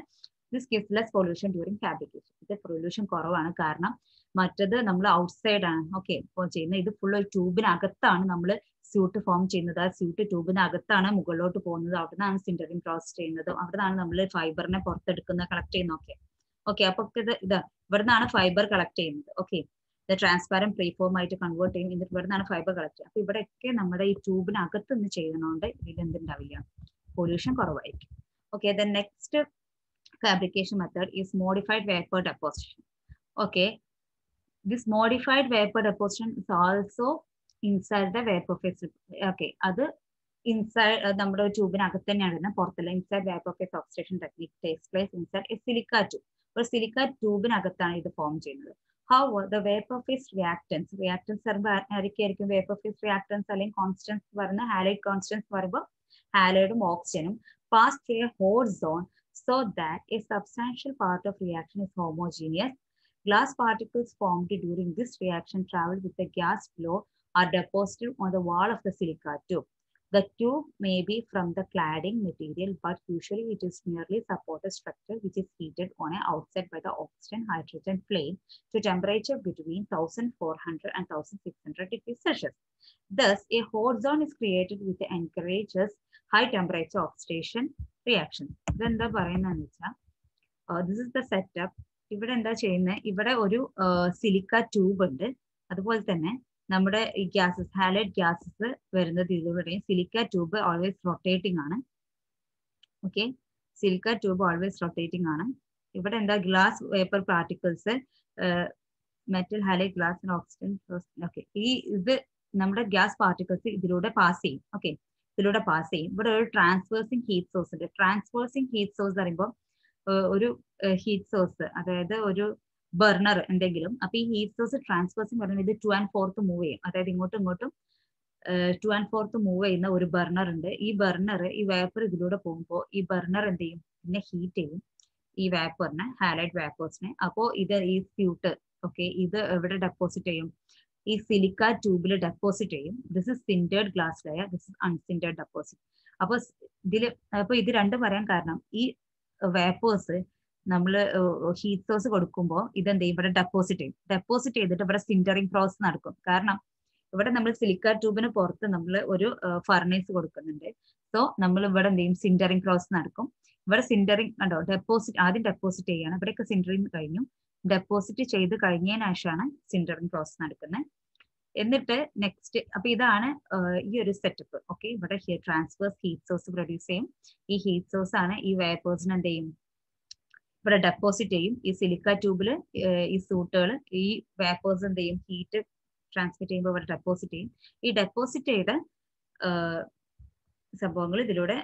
This gives less pollution during fabrication. ഇത് പൊല്യൂഷൻ കുറവാണ്, കാരണം മറ്റത് നമ്മൾ ഔട്ട്സൈഡ് ആണ് ഓക്കെ ഇപ്പോൾ ചെയ്യുന്നത്. ഇത് ഫുൾ ഒരു ട്യൂബിനകത്താണ് നമ്മൾ സ്യൂട്ട് ഫോം ചെയ്യുന്നത്. ആ സ്യൂട്ട് ട്യൂബിനകത്താണ് മുകളിലോട്ട് പോകുന്നത്. അവിടെ നിന്നാണ് സിൻറ്ററിങ് ക്രോസ് ചെയ്യുന്നത്. അവിടെ നിന്നാണ് നമ്മൾ ഫൈബറിനെ പുറത്തെടുക്കുന്ന കളക്ട് ചെയ്യുന്നത്. ഓക്കെ അപ്പൊ ഇത് ഇവിടെ നിന്നാണ് ഫൈബർ കളക്ട് ചെയ്യുന്നത്. ഓക്കെ ഇത് ട്രാൻസ്പാരന്റ് പ്രീഫോം ആയിട്ട് കൺവേർട്ട് ചെയ്യും. എന്നിട്ട് ഇവിടെ നിന്നാണ് ഫൈബർ കളക്ട് ചെയ്യുക. അപ്പൊ ഇവിടെയൊക്കെ നമ്മുടെ ഈ ട്യൂബിനകത്ത് നിന്ന് ചെയ്യുന്നതുകൊണ്ട് ഇതിൽ എന്തുണ്ടാവില്ല, പൊല്യൂഷൻ കുറവായിരിക്കും. Okay then next fabrication method is modified vapor deposition. Okay, this modified vapor deposition is also inside the vapor phase. Okay, അത് inside നമ്മുടെ ട്യൂബിനകത്ത് തന്നെയാണ്, പുറത്തല്ല. Inside vapour phase oxidation technique takes place inside a silica tube. ഒരു silica ട്യൂബിനകത്താണ് ഇത് form ചെയ്യുന്നത്. However, the vapor phase reactants ആയിരിക്കും വേപ്പർ ഫേസ് റിയാക്ടൻസ് അല്ലെങ്കിൽ കോൺസ്റ്റൻസ് പറയുന്ന ഹാലൈഡ് കോൺസ്റ്റൻസ് പറയുമ്പോൾ ഹാലൈഡും ഓക്സിജനും pass through a hot zone so that a substantial part of reaction is homogeneous. Glass particles formed during this reaction travel with the gas flow are deposited on the wall of the silica tube. The tube may be from the cladding material, but usually it is merely supported structure which is heated on an outside by the oxygen-hydrogen flame to temperature between 1400 and 1600 degrees Celsius. Thus, a hot zone is created which encourages high temperature oxidation reaction. ഇതെന്താ പറയുന്നതെന്ന് വെച്ചാൽ this is the setup. ഇവിടെ എന്താ ചെയ്യുന്നത്, ഇവിടെ ഒരു silica tube ഉണ്ട്. അതുപോലെ തന്നെ നമ്മുടെ ഈ ഗ്യാസസ് ഹാലൈഡ് ഗ്യാസസ് വരുന്നത് ഇതിലൂടെയും. സിലിക്ക ട്യൂബ് ഓൾവേസ് റൊട്ടേറ്റിംഗ് ആണ്. Okay silica tube always rotating ആണ്. ഇവിടെ എന്താ glass vapour particles metal halide glass oxygen. Okay ഇത് നമ്മുടെ ഗ്യാസ് പാർട്ടിക്കിൾസ് ഇതിലൂടെ പാസ് ചെയ്യും. ഓക്കെ ഇതിലൂടെ പാസ് ചെയ്യും. ഇവിടെ ഒരു ട്രാൻസ്വേഴ്സിങ് ഹീറ്റ് സോഴ്സ് ഉണ്ട്. ട്രാൻസ്വേഴ്സിങ് ഹീറ്റ് സോഴ്സ് പറയുമ്പോൾ ഒരു ഹീറ്റ് സോഴ്സ്, അതായത് ഒരു ബർണർ എന്തെങ്കിലും. അപ്പൊ ഈ ഹീറ്റ് സോഴ്സ് ട്രാൻസ്വേഴ്സിങ് പറയുന്നത് ഇത് 2 and 4 മൂവ് ചെയ്യും. അതായത് ഇങ്ങോട്ടും 2 and 4 മൂവ് ചെയ്യുന്ന ഒരു ബർണർ ഉണ്ട്. ഈ ബർണർ ഈ വേപ്പർ ഇതിലൂടെ പോകുമ്പോൾ ഈ ബർണർ എന്ത് ചെയ്യും, പിന്നെ ഹീറ്റ് ചെയ്യും ഈ വേപ്പറിനെ, ഹാലൈഡ് വേപ്പേഴ്സിനെ. അപ്പോൾ ഇത് ഈ സ്യൂട്ട് ഓക്കെ ഇത് എവിടെ ഡെപ്പോസിറ്റ് ചെയ്യും, ഈ സിലിക്ക ട്യൂബിൽ ഡെപ്പോസിറ്റ് ചെയ്യും. This is sintered glass layer, this is unsintered deposit. അപ്പൊ ഇത് രണ്ടും പറയാൻ കാരണം ഈ വേപ്പേഴ്സ് നമ്മൾ ഹീറ്റ് സോഴ്സ് കൊടുക്കുമ്പോൾ ഇതെന്ത് ചെയ്യും, ഇവിടെ ഡെപ്പോസിറ്റ് ചെയ്യും. ഡെപ്പോസിറ്റ് ചെയ്തിട്ട് ഇവിടെ സിൻറ്ററിങ് പ്രോസസ് നടക്കും. കാരണം ഇവിടെ നമ്മൾ സിലിക്ക ട്യൂബിന് പുറത്ത് നമ്മൾ ഒരു ഫർണേസ് കൊടുക്കുന്നുണ്ട്. സോ നമ്മൾ ഇവിടെ എന്ത് ചെയ്യും, സിൻറ്ററിങ് പ്രോസസ് നടക്കും. ഇവിടെ സിൻറ്ററിങ് കണ്ടോ, ഡെപ്പോസിറ്റ് ആദ്യം ഡെപ്പോസിറ്റ് ചെയ്യാണ്. ഇവിടെയൊക്കെ സിൻറ്ററിങ് കഴിഞ്ഞു. ഡെപ്പോസിറ്റ് ചെയ്ത് കഴിഞ്ഞതിന് ശേഷമാണ് സിൻറ്ററിങ് പ്രോസസ് നടക്കുന്നത്. എന്നിട്ട് നെക്സ്റ്റ് അപ്പൊ ഇതാണ് ഈ ഒരു സെറ്റപ്പ്. ഓക്കെ ഇവിടെ ട്രാൻസ്വേഴ്സ് ഹീറ്റ് സോഴ്സ് പ്രൊഡ്യൂസ് ചെയ്യും. ഈ ഹീറ്റ് സോഴ്സ് ആണ് ഈ വേപ്പേഴ്സിന് എന്ത് ചെയ്യും, ഇവിടെ ഡെപ്പോസിറ്റ് ചെയ്യും. ഈ സിലിക്ക ട്യൂബിൽ ഈ സൂട്ടുകൾ ഈ വേപ്പേഴ്സ് എന്ത് ചെയ്യും, ഹീറ്റ് ട്രാൻസ്മിറ്റ് ചെയ്യുമ്പോൾ ഇവിടെ ഡെപ്പോസിറ്റ് ചെയ്യും. ഈ ഡെപ്പോസിറ്റ് ചെയ്ത സംഭവങ്ങൾ ഇതിലൂടെ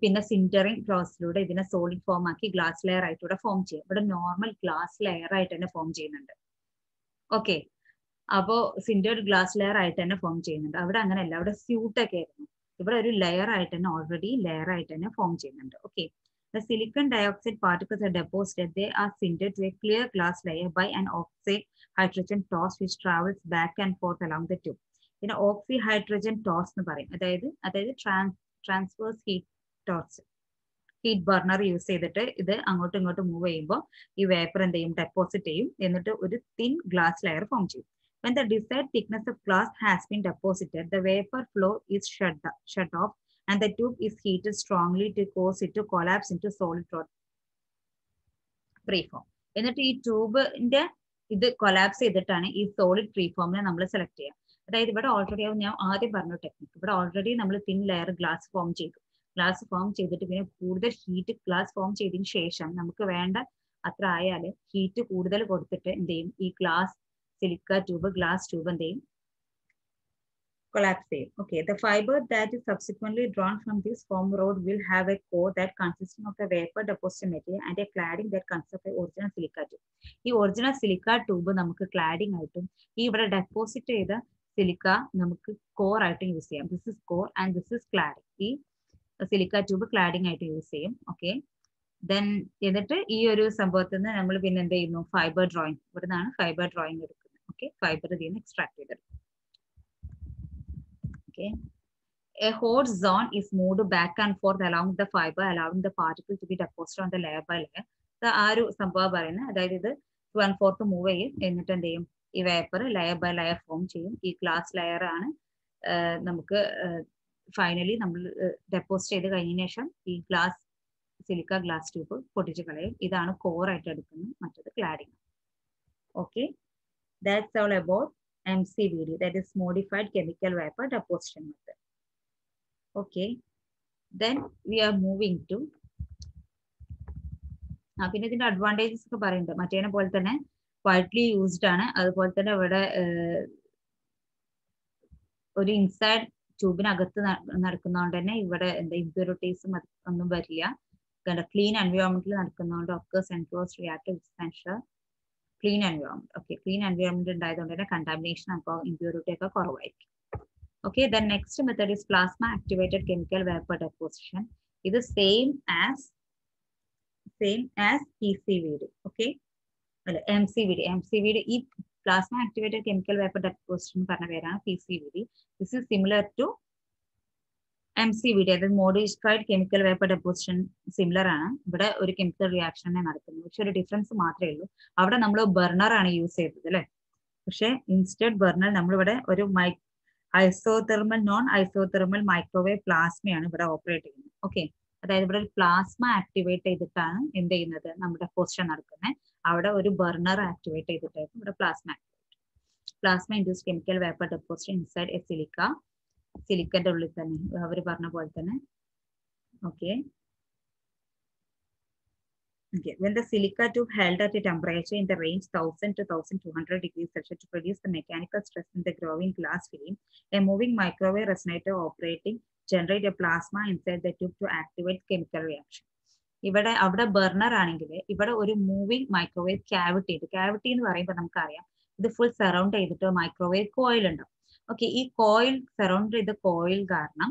പിന്നെ സിൻറ്ററിങ് പ്രോസസ്സിലൂടെ ഇതിനെ സോളിഡ് ഫോം ആക്കി ഗ്ലാസ് ലെയർ ആയിട്ട് ഇവിടെ ഫോം ചെയ്യും. ഇവിടെ നോർമൽ ഗ്ലാസ് ലെയർ ആയിട്ട് തന്നെ ഫോം ചെയ്യുന്നുണ്ട്. ഓക്കെ അപ്പോ സിൻറ്റേർഡ് ഗ്ലാസ് ലെയർ ആയിട്ട് തന്നെ ഫോം ചെയ്യുന്നുണ്ട്. അവിടെ അങ്ങനെയല്ല, അവിടെ സ്യൂട്ടൊക്കെ ആയിരുന്നു. ഇവിടെ ഒരു ലെയർ ആയിട്ട് തന്നെ ഓൾറെഡി ലെയർ ആയിട്ട് തന്നെ ഫോം ചെയ്യുന്നുണ്ട്. Okay the silicon dioxide particles are deposited. They are sintered to a clear glass layer by an oxide hydrogen toss which travels back and forth along the tube. ഇതിനെ ഓക്സി hydrogen toss എന്ന് പറയും. അതായത് transverse heat toss, heat burner use ചെയ്തിട്ട് ഇത് അങ്ങോട്ടും ഇങ്ങോട്ടും move ചെയ്യുമ്പോൾ ഈ വേപ്പർ എന്ത് ചെയ്യും, ഡെപ്പോസിറ്റ് ചെയ്യും. എന്നിട്ട് ഒരു തിൻ ഗ്ലാസ് ലെയർ ഫോം ചെയ്യും. When the desired thickness of glass has been deposited, the vapor flow is shut off and the tube is heated strongly to cause it to collapse into solid preform. എന്നിട്ട് ഈ ട്യൂബിന്റെ ഇത് collapse ചെയ്തിട്ടാണ് ഈ solid പ്രീഫോമിനെ നമ്മൾ select ചെയ്യുക. അതായത് ഇവിടെ already ഞാൻ ആദ്യം പറഞ്ഞ ടെക്നിക്ക്, ഇവിടെ ഓൾറെഡി നമ്മൾ തിൻ ലെയർ ഗ്ലാസ് ഫോം ചെയ്തു. ഗ്ലാസ് ഫോം ചെയ്തിട്ട് പിന്നെ കൂടുതൽ ഹീറ്റ് ഗ്ലാസ് ഫോം ചെയ്തതിന് ശേഷം നമുക്ക് വേണ്ട അത്ര ആയാൽ ഹീറ്റ് കൂടുതൽ കൊടുത്തിട്ട് എന്ത് ചെയ്യും, ഈ glass silica tube glass tube എന്ത് ചെയ്യും, collapse. Okay, the fiber that is subsequently drawn from this foam rod will have a core that consisting of the vapor deposited material and a cladding that consists of the original silica tube. ഈ original silica tube നമുക്ക് cladding ആയിട്ടും ഈ ഇവിടെ deposit ചെയ്ത silica നമുക്ക് core ആയിട്ടും use ചെയ്യാം. This is core and this is cladding. ഈ സിലിക്ക ട്യൂബ് ക്ലാഡിംഗ് ആയിട്ട് യൂസ് ചെയ്യും. ഓക്കെ ദെൻ എന്നിട്ട് ഈ ഒരു സംഭവത്തിൽ നിന്ന് നമ്മൾ പിന്നെ എന്ത് ചെയ്യുന്നു, ഫൈബർ ഡ്രോയിങ്, ഇവിടെ നിന്നാണ് ഫൈബർ ഡ്രോയിങ് എടുക്കുന്നത്. ഓക്കെ ഫൈബർ ഇതിൽ നിന്ന് എക്സ്ട്രാക്ട് ചെയ്തെടുക്കും. Okay. A hot zone is moved back and forth along the fiber, allowing the particle to be deposited on the layer by layer. ആ ഒരു സംഭവം പറയുന്നത്. അതായത് ഇത് 1/4 മൂവ് ചെയ്യും, എന്നിട്ട് എന്ത് ചെയ്യും, ഈ vapour layer by layer form ചെയ്യും. ഈ ഗ്ലാസ് ലെയർ ആണ് നമുക്ക് ഫൈനലി നമ്മൾ ഡെപ്പോസിറ്റ് ചെയ്ത് കഴിഞ്ഞതിന് ശേഷം ഈ സിലിക്ക ഗ്ലാസ് ട്യൂബ് പൊട്ടിച്ച് കളയും. ഇതാണ് കോർ ആയിട്ട് എടുക്കുന്നത്, മറ്റത് cladding. Okay, that's all about MCVD, that is modified chemical vapor deposition method. Okay, then we are moving to പിന്നെ ഇതിന്റെ അഡ്വാൻറ്റേജസ് ഒക്കെ പറയുന്നുണ്ട്. മറ്റേനെ പോലെ തന്നെ വൈഡ്ലി യൂസ്ഡ് ആണ്. അതുപോലെ തന്നെ ഇവിടെ ഒരു ഇൻസൈഡ് ട്യൂബിനകത്ത് നടക്കുന്നതുകൊണ്ട് തന്നെ ഇവിടെ എന്താ ഇംപ്യൂരിറ്റീസും ഒന്നും വരില്ല. ക്ലീൻ എൻവയോൺമെന്റിൽ നടക്കുന്നതുകൊണ്ട് occurs enclosed reactive expansion clean environment. Okay, clean environment ഉണ്ടായതുകൊണ്ട് തന്നെ കണ്ടാമിനേഷൻ അപ്പോൾ ഇംപ്യൂരിറ്റി ഒക്കെ കുറവായിരിക്കും. Okay, then next method is plasma activated chemical vapour deposition. ഇത് സെയിം ആസ് PCVD. ഓക്കെ, അല്ല MCVD ഈ plasma activated chemical vapour deposition പറഞ്ഞ പേരാണ് PCVD. This is similar to MCVD, അതായത് modified chemical vapour deposition similar ആണ്. ഇവിടെ ഒരു chemical reaction നടക്കുന്നത്, പക്ഷെ ഒരു ഡിഫറൻസ് മാത്രമേ ഉള്ളൂ. അവിടെ നമ്മൾ ബർണർ ആണ് യൂസ് ചെയ്തത് അല്ലെ, പക്ഷെ ഇൻസ്റ്റഡ് ബർണർ നമ്മളിവിടെ ഒരു നോൺ ഐസോതെർമൽ മൈക്രോവേവ് പ്ലാസ്മയാണ് ഇവിടെ ഓപ്പറേറ്റ് ചെയ്യുന്നത്. ഓക്കെ, അതായത് ഇവിടെ ഒരു പ്ലാസ്മ ആക്ടിവേറ്റ് ചെയ്തിട്ടാണ് എന്ത് ചെയ്യുന്നത്, നമ്മുടെ ഡെപ്പോസിഷൻ നടക്കുന്നത്. അവിടെ ഒരു ബർണർ ആക്ടിവേറ്റ് ചെയ്തിട്ടായിരിക്കും ഇവിടെ plasma induced chemical vapour deposition inside a സിലിക്കന്റെ ഉള്ളിൽ തന്നെ അവർ പറഞ്ഞ പോലെ തന്നെ. Okay, when the silica tube held at a temperature in the range 1000 to 1200 degrees Celsius to produce the mechanical stress in the growing glass film, a moving microwave resonator operating generate a plasma inside the tube to activate chemical reaction. അവിടെ burner ആണെങ്കിൽ ഇവിടെ ഒരു moving microwave cavity എന്ന് പറയുമ്പോൾ നമുക്കറിയാം ഇത് full surround ചെയ്തിട്ട് microwave coil ഉണ്ടാവും. ഓക്കെ, ഈ കോയിൽ സറൗണ്ട് ചെയ്ത കോയിൽ കാരണം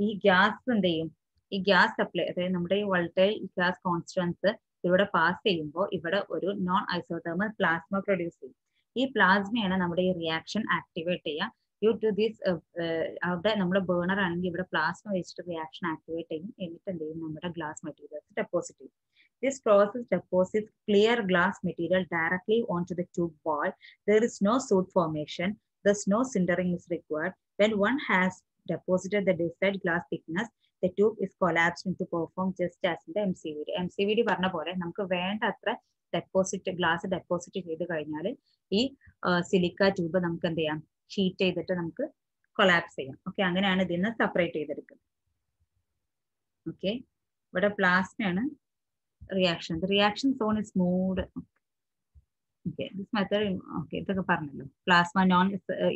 ഈ ഗ്യാസ് എന്ത് ചെയ്യും, ഈ ഗ്യാസ് സപ്ലൈ, അതായത് നമ്മുടെ ഈ വോൾട്ടൈൽ ഗ്യാസ് കോൺസ്റ്റൻസ് ഇവിടെ പാസ് ചെയ്യുമ്പോൾ ഇവിടെ ഒരു നോൺ ഐസോതെർമൽ പ്ലാസ്മ പ്രൊഡ്യൂസ് ചെയ്യും. ഈ പ്ലാസ്മയാണ് നമ്മുടെ ഈ റിയാക്ഷൻ ആക്ടിവേറ്റ് ചെയ്യുക. ഡ്യൂ ടു ദിസ് അവിടെ നമ്മുടെ ബേണർ ആണെങ്കിൽ ഇവിടെ പ്ലാസ്മ വെച്ചിട്ട് റിയാക്ഷൻ ആക്ടിവേറ്റ് ചെയ്യും. എന്നിട്ട് എന്ത് ചെയ്യും, നമ്മുടെ ഗ്ലാസ് മെറ്റീരിയൽസ് ഡെപ്പോസിറ്റ് ചെയ്യും. This process deposits clear glass material directly onto the tube wall. There is no soot formation. Thus, no sintering is required. When one has deposited the desired glass thickness, the tube is collapsed into perform just as in the MCVD. MCVD പറഞ്ഞ പോലെ നമുക്ക് വേണ്ട അത്ര glass deposit ചെയ്ത് കഴിഞ്ഞാൽ ഈ silica tube നമുക്ക് എന്ത് ചെയ്യാം, ഷീറ്റ് ചെയ്തിട്ട് നമുക്ക് കൊളാപ്സ് ചെയ്യാം. ഓക്കെ, അങ്ങനെയാണ് ഇതിൽ നിന്ന് സെപ്പറേറ്റ് ചെയ്തെടുക്കുന്നത്. ഓക്കെ, ഇവിടെ പ്ലാസ്മയാണ് reaction. Reaction zone is moved. Okay, this method. Okay, ഇതൊക്കെ പറഞ്ഞല്ലോ.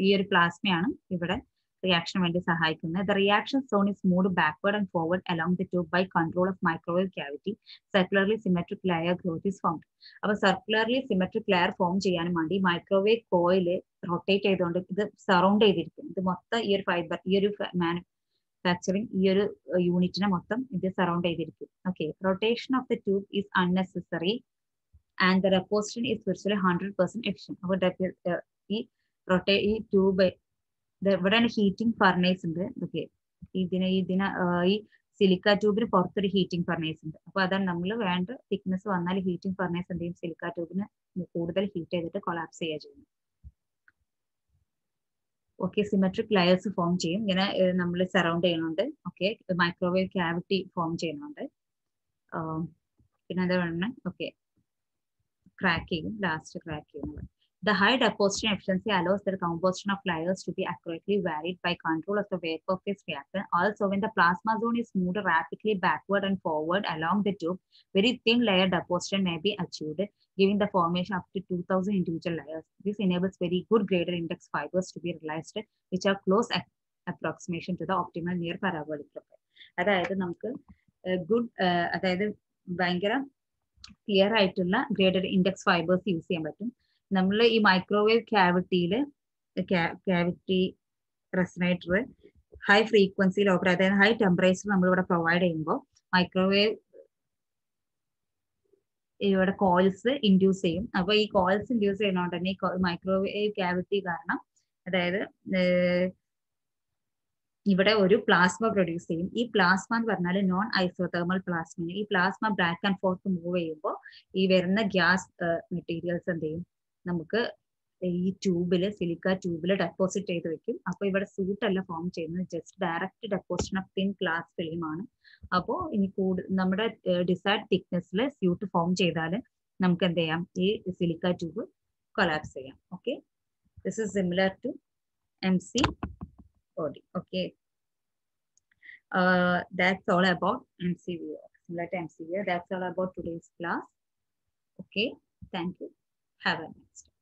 ഈ ഒരു പ്ലാസ്മയാണ് ഇവിടെ റിയാക്ഷൻ വേണ്ടി സഹായിക്കുന്നത്. The reaction zone is moved backward and forward along the tube by control of microwave cavity. Circularly symmetric layer growth is formed. അപ്പൊ circularly symmetric layer form ചെയ്യാനും വേണ്ടി മൈക്രോവേവ് കോയിൽ റൊട്ടേറ്റ് ചെയ്തുകൊണ്ട് ഇത് സറൗണ്ട് ചെയ്തിരിക്കും. ഇത് മൊത്തം ഈ ഒരു ഫൈബർ, ഈ ഒരു മാനുഫാക്ചറിങ്, ഈ ഒരു യൂണിറ്റിനെ മൊത്തം ഇത് സറൗണ്ട് ചെയ്തിരിക്കും. Okay, rotation of the tube is unnecessary and the deposition is virtually 100% efficient. അപ്പോൾ ഈ ട്യൂബ് ഇവിടെയാണ് ഹീറ്റിംഗ് ഫർണേസ് ഉണ്ട്. ഓക്കെ, ഈ സിലിക്ക ട്യൂബിന് പുറത്തൊരു ഹീറ്റിംഗ് ഫർണേസ് ഉണ്ട്. അപ്പൊ അതാണ് നമ്മൾ വേണ്ട തിക്നെസ് വന്നാൽ ഹീറ്റിംഗ് ഫർണേസ് എന്ത് ചെയ്യും, സിലിക്ക ട്യൂബിന് കൂടുതൽ ഹീറ്റ് ചെയ്തിട്ട് കൊളാപ്സ് ചെയ്യുക ചെയ്യുന്നു. ഓക്കെ, സിമെട്രിക് ലെയേഴ്സ് ഫോം ചെയ്യും. ഇങ്ങനെ നമ്മൾ സറൗണ്ട് ചെയ്യുന്നുണ്ട്. ഓക്കെ, മൈക്രോവേവ് ക്യാവിറ്റി ഫോം ചെയ്യുന്നുണ്ട്. പിന്നെ എന്താ പറയുന്നത്, ഓക്കെ, ക്രാക്ക് ചെയ്യും, ലാസ്റ്റ് ക്രാക്ക് ചെയ്യുന്നത്. The high deposition efficiency allows the composition of layers to be accurately varied by control of the vapor phase reactor. Also, when the plasma zone is moved rapidly backward and forward along the tube, very thin layer deposition may be achieved, giving the formation up to 2000 individual layers. This enables very good graded index fibers to be realized, which are close approximation to the optimal near parabolic profile. അതായത് നമുക്ക് good, അതായത് ഭയങ്കര clear ആയിട്ടുള്ള graded index fibres use ചെയ്യാൻ പറ്റും. നമ്മൾ ഈ microwave cavity resonator high ഫ്രീക്വൻസിയിൽ ഓപ്പറേറ്റ്, അതായത് ഹൈ ടെമ്പറേച്ചർ നമ്മളിവിടെ പ്രൊവൈഡ് ചെയ്യുമ്പോൾ മൈക്രോവേവ് ഇവിടെ കോയിൽസ് ഇൻഡ്യൂസ് ചെയ്യും. അപ്പൊ ഈ കോയിൽസ് ഇൻഡ്യൂസ് ചെയ്യുന്നതുകൊണ്ട് തന്നെ ഈ മൈക്രോവേവ് ക്യാവിറ്റി കാരണം, അതായത് ഇവിടെ ഒരു പ്ലാസ്മ പ്രൊഡ്യൂസ് ചെയ്യും. ഈ പ്ലാസ്മ എന്ന് പറഞ്ഞാൽ നോൺ ഐസോതെർമൽ പ്ലാസ്മ. ഈ plasma back and fourth move ചെയ്യുമ്പോൾ ഈ വരുന്ന ഗ്യാസ് മെറ്റീരിയൽസ് എന്ത് ചെയ്യും, നമുക്ക് ഈ ട്യൂബില്, സിലിക്ക ട്യൂബില് ഡെപ്പോസിറ്റ് ചെയ്ത് വെക്കും. അപ്പൊ ഇവിടെ സൂട്ട് അല്ല ഫോം ചെയ്യുന്നത്, just direct deposition of thin glass film ആണ്. അപ്പോൾ ഇനി നമ്മുടെ ഡിസൈഡ് തിക്നെസ്സിൽ സ്യൂട്ട് ഫോം ചെയ്താൽ നമുക്ക് എന്ത് ചെയ്യാം, ഈ സിലിക്ക ട്യൂബ് കൊളാപ്സ് ചെയ്യാം. Okay, this is similar to MCOD. Okay, that's all about MCVO. Similar to MCVO, that's all about today's class. Okay, thank you. Have a nice day.